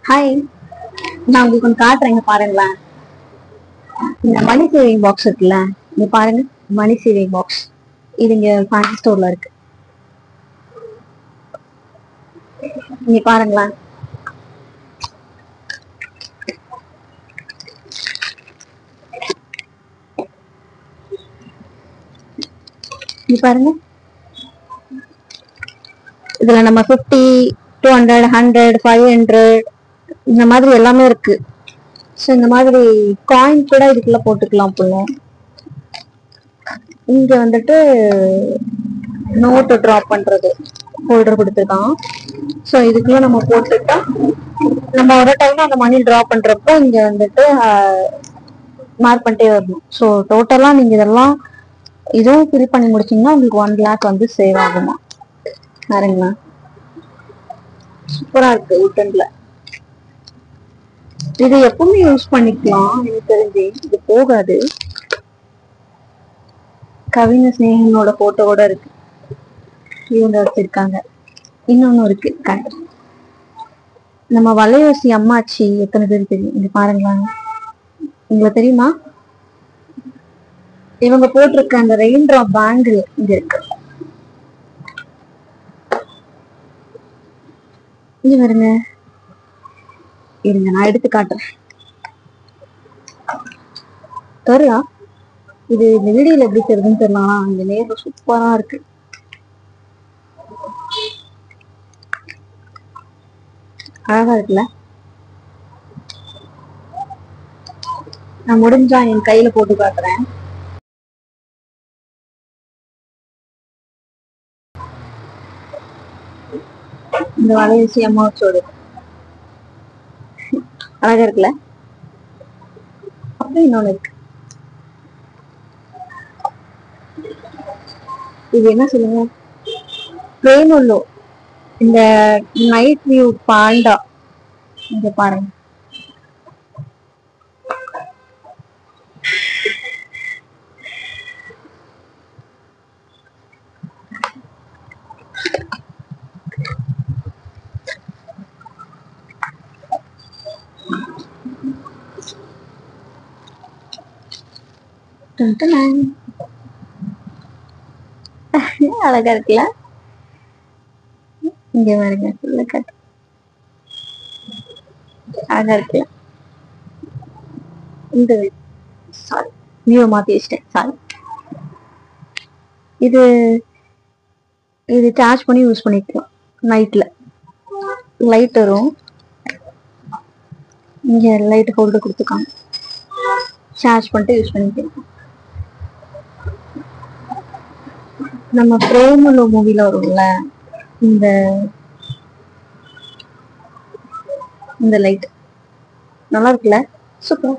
Hi, நான் உங்களுக்கு ஒன்று காட்டுறேங்க பாருங்களேன். இந்த மணி சேவிங் பாக்ஸ் இருக்குல்ல, இங்க பாருங்க. மணி சேவிங் பாக்ஸ் இது இங்க ஃபேன்சி ஸ்டோர்ல இருக்கு. இங்க பாருங்களேன். இங்க பாருங்க. இதுல நம்ம 50, 200, 100, 500 இந்த மாதிரி எல்லாமே இருக்கு. ஸோ இந்த மாதிரி காயின் கூட இதுக்குள்ள போட்டுக்கலாம் போல. இங்க வந்துட்டு நோட்டு டிராப் பண்றது ஹோல்டர் கொடுத்துருக்கான். ஸோ இதுக்குள்ள நம்ம போட்டுட்டா நம்ம ஒரு டைம் அந்த மணி டிராப் பண்றப்போ இங்க வந்துட்டு மார்க் பண்ணிட்டே வரணும். ஸோ டோட்டலா நீங்க இதெல்லாம் இதுவும் ஃபில் பண்ணி முடிச்சீங்கன்னா உங்களுக்கு 1 lakh வந்து சேவ் ஆகுமா. பாருங்களா, சூப்பரா இருக்கு. உட்டன்ல இது எப்பவுமே யூஸ் பண்ணிக்கலாம். எனக்கு தெரிஞ்சு இது போகாது. கவிஞர் ஸ்னேகனோட போட்டோவோட இருக்கு. இவங்க வச்சிருக்காங்க. இன்னொன்னு இருக்கு காட்டு. நம்ம வலையோசி அம்மாச்சி எத்தனை பேர் தெரியும்? இங்க பாருங்களா, உங்களுக்கு தெரியுமா? இவங்க போட்டிருக்க அந்த ரெயின் டிராப் பேங்கிள் இங்க இருக்கு. இங்க பாருங்க, இருங்க நான் எடுத்து காட்டுறேன். தெரியா இது இந்த வீடியோல எப்படி தெரியுதுன்னு தெரியலாம். இந்த நேர்ல சூப்பரா இருக்கு. அழகா இருக்குல்ல. நான் முடிஞ்சா என் கையில போட்டு காட்டுறேன். இந்த வலையசி அம்மாச்சோடு அழகா இருக்குல்ல. அப்படி இன்னொன்னு இருக்கு. இது என்ன சொல்லுங்க, பிரேமுல்லோ இந்த நைட் வியூ பாண்டா. இங்க பாருங்க. அழகா இருக்குல்ல. இங்க பாருங்க, அழகா இருக்குல்ல. இந்த சாரி வியூ மாத்தி வச்சிட்டேன், சாரி. இது இது சார்ஜ் பண்ணி யூஸ் பண்ணிக்கலாம். நைட்ல லைட் வரும். இங்க லைட் ஹோல்டர் கொடுத்துருக்காங்க. சார்ஜ் பண்ணிட்டு யூஸ் பண்ணிக்கலாம். நம்ம பிரேமலோ மூவில வரும்ல இந்த இந்த லைட் நல்லா இருக்குல்ல, சூப்பர்.